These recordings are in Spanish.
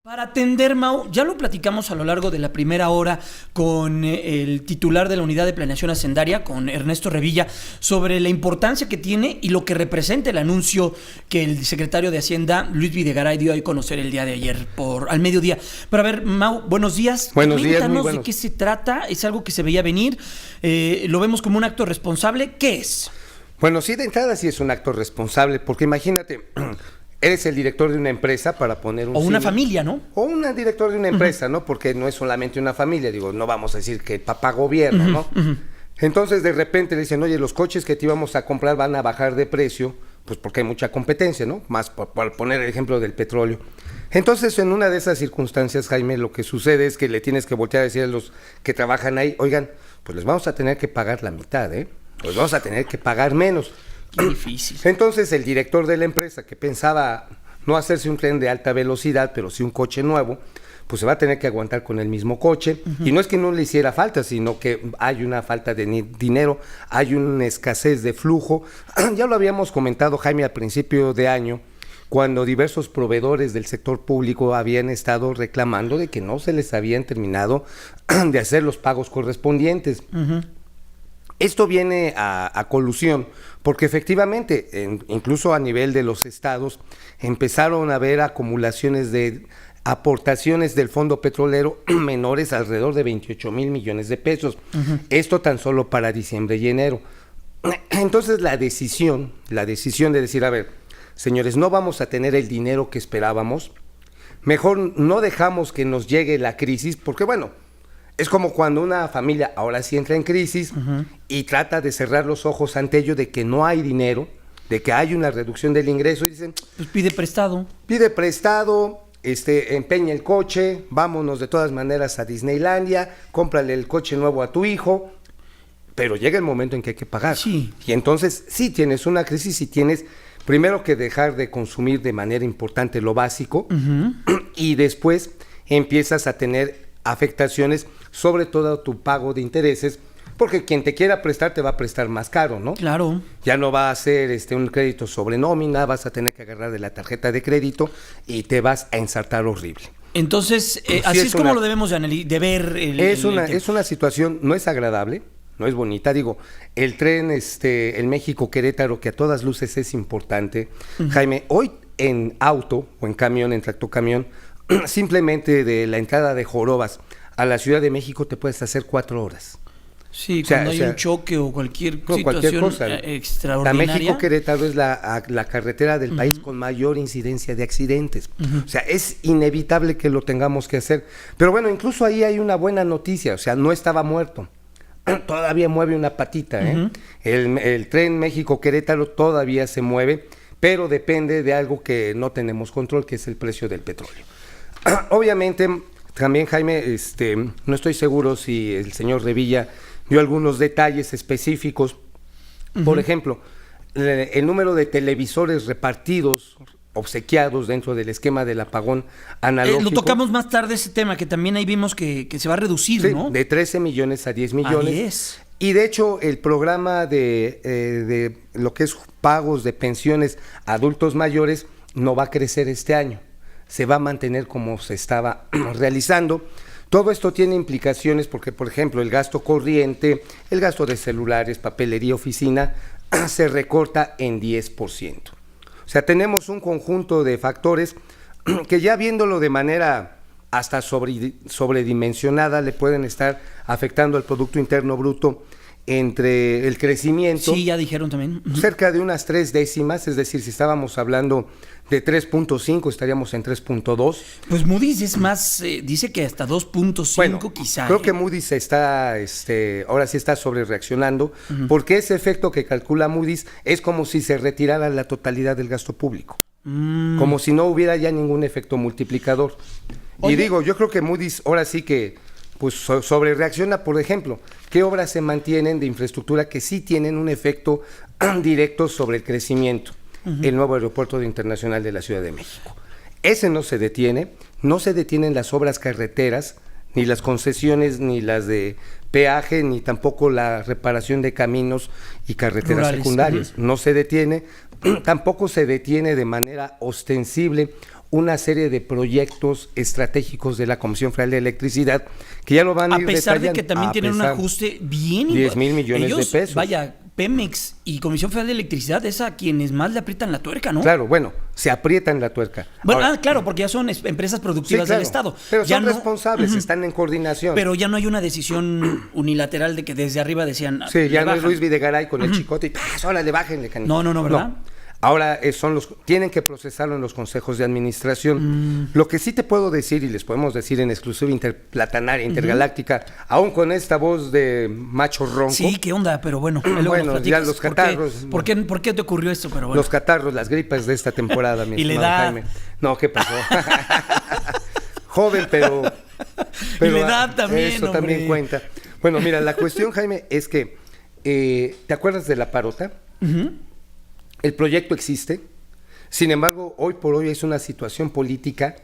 Para atender, Mau, ya lo platicamos a lo largo de la primera hora con el titular de la Unidad de Planeación Hacendaria, con Ernesto Revilla, sobre la importancia que tiene y lo que representa el anuncio que el secretario de Hacienda, Luis Videgaray, dio a conocer el día de ayer al mediodía. Pero a ver, Mau, buenos días. Buenos días, muy Cuéntanos buenos. de qué se trata. ¿Es algo que se veía venir? ¿Lo vemos como un acto responsable? ¿Qué es? Bueno, sí, de entrada sí es un acto responsable, porque imagínate, eres el director de una empresa, para poner un O una símil, familia, ¿no? o un director de una empresa, ¿no? Porque no es solamente una familia, digo, no vamos a decir que el papá gobierna, ¿no? Entonces, de repente le dicen, oye, los coches que te íbamos a comprar van a bajar de precio, pues porque hay mucha competencia, ¿no? Más por poner el ejemplo del petróleo. Entonces, en una de esas circunstancias, Jaime, lo que sucede es que le tienes que voltear a decir a los que trabajan ahí, oigan, pues les vamos a tener que pagar la mitad, ¿eh? Pues vamos a tener que pagar menos. Qué difícil. Entonces el director de la empresa, que pensaba no hacerse un tren de alta velocidad, pero sí un coche nuevo, pues se va a tener que aguantar con el mismo coche. Y no es que no le hiciera falta, sino que hay una falta de dinero, hay una escasez de flujo. Ya lo habíamos comentado, Jaime, al principio de año, cuando diversos proveedores del sector público habían estado reclamando de que no se les habían terminado de hacer los pagos correspondientes. Esto viene a colusión, porque efectivamente, incluso a nivel de los estados, empezaron a haber acumulaciones de aportaciones del fondo petrolero menores, alrededor de 28 mil millones de pesos. Esto tan solo para diciembre y enero. Entonces la decisión de decir, a ver, señores, no vamos a tener el dinero que esperábamos, mejor no dejamos que nos llegue la crisis, porque bueno, es como cuando una familia ahora sí entra en crisis y trata de cerrar los ojos ante ello de que no hay dinero, de que hay una reducción del ingreso, y dicen, Pues pide prestado. empeña el coche, vámonos de todas maneras a Disneylandia, cómprale el coche nuevo a tu hijo, pero llega el momento en que hay que pagar. Sí. Y entonces sí tienes una crisis y tienes primero que dejar de consumir de manera importante lo básico y después empiezas a tener afectaciones sobre todo tu pago de intereses, porque quien te quiera prestar te va a prestar más caro, ¿no? Claro. Ya no va a ser un crédito sobre nómina, vas a tener que agarrar de la tarjeta de crédito y te vas a ensartar horrible. Entonces, Sí, así es como una- lo debemos de ver. Es una situación, no es agradable, no es bonita, digo, el tren, el México-Querétaro, que a todas luces es importante. Jaime, hoy en auto o en camión, en tractocamión, simplemente de la entrada de Jorobas a la Ciudad de México te puedes hacer 4 horas. Sí, O sea, cuando hay un choque o cualquier situación cualquier cosa. La extraordinaria. México-Querétaro es la carretera del país con mayor incidencia de accidentes. O sea, es inevitable que lo tengamos que hacer. Pero bueno, incluso ahí hay una buena noticia, o sea, no estaba muerto. Todavía mueve una patita, ¿eh? El tren México-Querétaro todavía se mueve, pero depende de algo que no tenemos control, que es el precio del petróleo. Obviamente, también, Jaime, no estoy seguro si el señor Revilla dio algunos detalles específicos. Por ejemplo, el número de televisores repartidos, obsequiados dentro del esquema del apagón analógico. Lo tocamos más tarde ese tema, que también ahí vimos que se va a reducir, Sí, ¿no? de 13 millones a 10 millones. Ahí es. Y de hecho, el programa de lo que es pagos de pensiones a adultos mayores no va a crecer este año. Se va a mantener como se estaba realizando. Todo esto tiene implicaciones porque, por ejemplo, el gasto corriente, el gasto de celulares, papelería, oficina, se recorta en 10%. O sea, tenemos un conjunto de factores que ya viéndolo de manera hasta sobredimensionada le pueden estar afectando al Producto Interno Bruto entre el crecimiento. Sí, ya dijeron también. Cerca de unas 3 décimas, es decir, si estábamos hablando de 3.5, estaríamos en 3.2. Pues Moody's es más, dice que hasta 2.5 Bueno, quizá. creo que Moody's está, ahora sí está sobre reaccionando, porque ese efecto que calcula Moody's es como si se retirara la totalidad del gasto público, como si no hubiera ya ningún efecto multiplicador. Oye. Y digo, yo creo que Moody's ahora sí que pues sobre reacciona, por ejemplo, qué obras se mantienen de infraestructura que sí tienen un efecto directo sobre el crecimiento. El nuevo aeropuerto internacional de la Ciudad de México. Ese no se detienen las obras carreteras, ni las concesiones, ni las de peaje, ni tampoco la reparación de caminos y carreteras rurales, secundarias. No se detiene, tampoco se detiene de manera ostensible una serie de proyectos estratégicos de la Comisión Federal de Electricidad que ya lo van a ir pesar de detallando. que también tienen un ajuste bien 10,000 millones Ellos, de pesos. Vaya, Pemex y Comisión Federal de Electricidad es a quienes más le aprietan la tuerca, ¿no? Claro, bueno, se aprietan la tuerca. Bueno, Ahora, claro, porque ya son empresas productivas sí, claro, del Estado. pero ya son responsables, están en coordinación. Pero ya no hay una decisión unilateral de que desde arriba decían. Sí, ya le no es bajan. Luis Videgaray con el chicote y ¡paz! Órale, bájenle, canito. No, ¿verdad? Ahora tienen que procesarlo en los consejos de administración. Lo que sí te puedo decir, y les podemos decir en exclusiva interplatanaria, intergaláctica, aún con esta voz de macho ronco. Sí, qué onda, pero bueno. luego Bueno, nos platicas. ya los catarros. ¿Por qué te ocurrió esto? Pero bueno. Los catarros, las gripas de esta temporada, mi Y la estimado edad. Jaime. No, ¿qué pasó? Joven, pero Y la edad también, eso hombre. también cuenta. Bueno, mira, la cuestión, Jaime, es que ¿te acuerdas de la parota? El proyecto existe, sin embargo, hoy por hoy es una situación política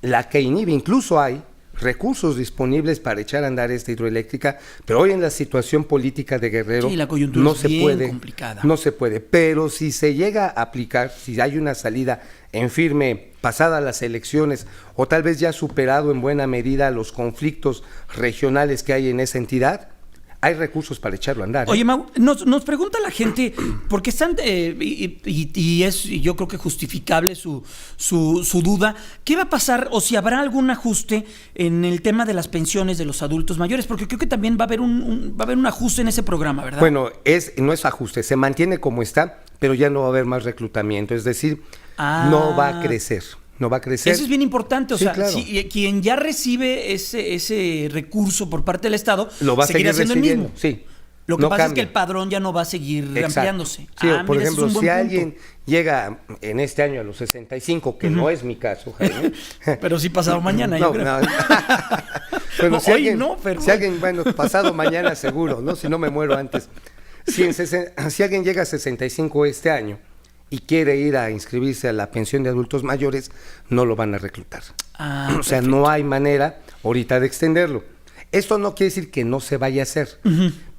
la que inhibe, incluso hay recursos disponibles para echar a andar esta hidroeléctrica, pero hoy en la situación política de Guerrero Sí, la coyuntura no es se bien puede, complicada. no se puede, pero si se llega a aplicar, si hay una salida en firme pasadas las elecciones o tal vez ya superado en buena medida los conflictos regionales que hay en esa entidad, hay recursos para echarlo a andar. Oye, Mau, nos pregunta la gente, porque están, y es yo creo que justificable su duda, ¿qué va a pasar o si habrá algún ajuste en el tema de las pensiones de los adultos mayores? Porque creo que también va a haber un ajuste en ese programa, ¿verdad? Bueno, no es ajuste, se mantiene como está, pero ya no va a haber más reclutamiento, es decir, no va a crecer. No va a crecer. Eso es bien importante, o Sí, sea, claro. quien ya recibe ese recurso por parte del Estado, Lo va a seguirá seguir siendo el recibiendo, mismo. sí. Lo que No pasa es cambia. que el padrón ya no va a seguir Exacto. ampliándose. Sí, por mira, ese es ejemplo, un buen si punto. alguien llega en este año a los 65, que no es mi caso, Jaime. Pero sí pasado mañana, yo creo. Bueno, No, hoy no, pero- si alguien, bueno, pasado mañana seguro, ¿no? Si no me muero antes. Si alguien llega a 65 este año y quiere ir a inscribirse a la pensión de adultos mayores, no lo van a reclutar. O sea, no hay manera ahorita de extenderlo. Esto no quiere decir que no se vaya a hacer,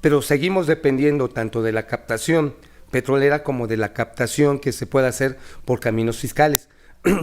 pero seguimos dependiendo tanto de la captación petrolera como de la captación que se pueda hacer por caminos fiscales.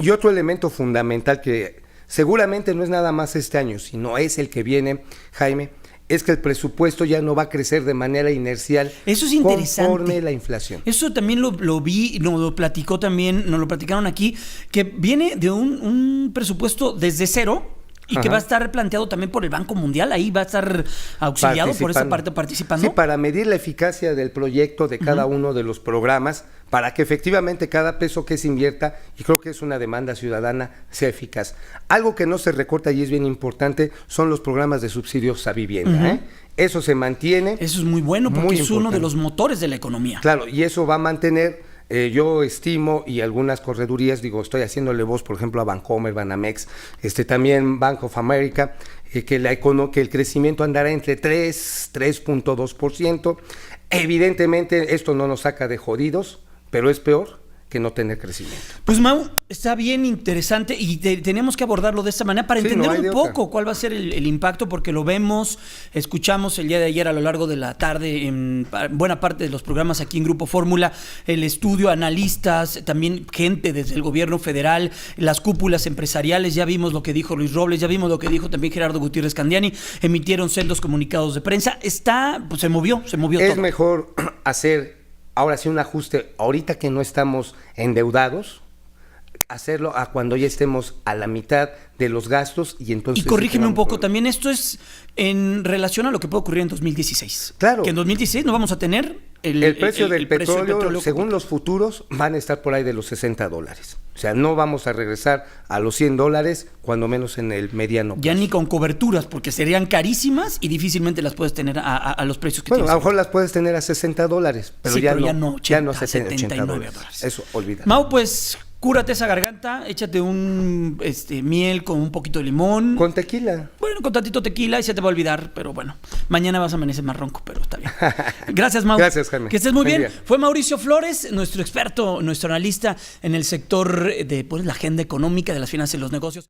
Y otro elemento fundamental que seguramente no es nada más este año, sino es el que viene, Jaime, es que el presupuesto ya no va a crecer de manera inercial. Eso es interesante. Conforme la inflación. Eso también lo vi, nos lo platicaron aquí, que viene de un presupuesto desde cero y que Ajá. va a estar planteado también por el Banco Mundial, ahí va a estar auxiliado por esa parte participando. Sí, para medir la eficacia del proyecto de cada uno de los programas, para que efectivamente cada peso que se invierta, y creo que es una demanda ciudadana, sea eficaz. Algo que no se recorta y es bien importante son los programas de subsidios a vivienda. ¿eh? Eso se mantiene. Eso es muy bueno porque Muy es uno de importante. los motores de la economía. Claro, y eso va a mantener, yo estimo, y algunas corredurías, digo, estoy haciéndole voz, por ejemplo, a Bancomer, Banamex, también Bank of America, que el crecimiento andará entre 3.2%. Evidentemente, esto no nos saca de jodidos, pero es peor que no tener crecimiento. Pues Mau, está bien interesante y tenemos que abordarlo de esta manera para Sí, entender no hay un de poco otra. cuál va a ser el impacto, porque lo vemos, escuchamos el día de ayer a lo largo de la tarde en buena parte de los programas aquí en Grupo Fórmula, el estudio, analistas, también gente desde el gobierno federal, las cúpulas empresariales, ya vimos lo que dijo Luis Robles, ya vimos lo que dijo también Gerardo Gutiérrez Candiani, emitieron sendos comunicados de prensa, pues se movió Es todo. mejor hacer ahora sí un ajuste, ahorita que no estamos endeudados, hacerlo a cuando ya estemos a la mitad de los gastos y entonces... Y corrígeme sí un poco, tenemos también esto es en relación a lo que puede ocurrir en 2016. Claro. Que en 2016 no vamos a tener el precio del precio del petróleo, según como- los futuros, van a estar por ahí de los $60. O sea, no vamos a regresar a los $100, cuando menos en el mediano plazo. Ya ni con coberturas, porque serían carísimas y difícilmente las puedes tener a los precios que Bueno, a tienes. lo mejor las puedes tener a $60, pero Sí, ya pero no, ya no 79 $80. Eso, olvídalo. Mau, pues cúrate esa garganta, échate un miel con un poquito de limón. Con tequila. Bueno, con tantito tequila y se te va a olvidar, pero bueno, mañana vas a amanecer más ronco, pero está bien. Gracias, Mau. Gracias, Jaime. Que estés muy Buen bien. día. Fue Mauricio Flores, nuestro experto, nuestro analista en el sector de la agenda económica, de las finanzas y los negocios.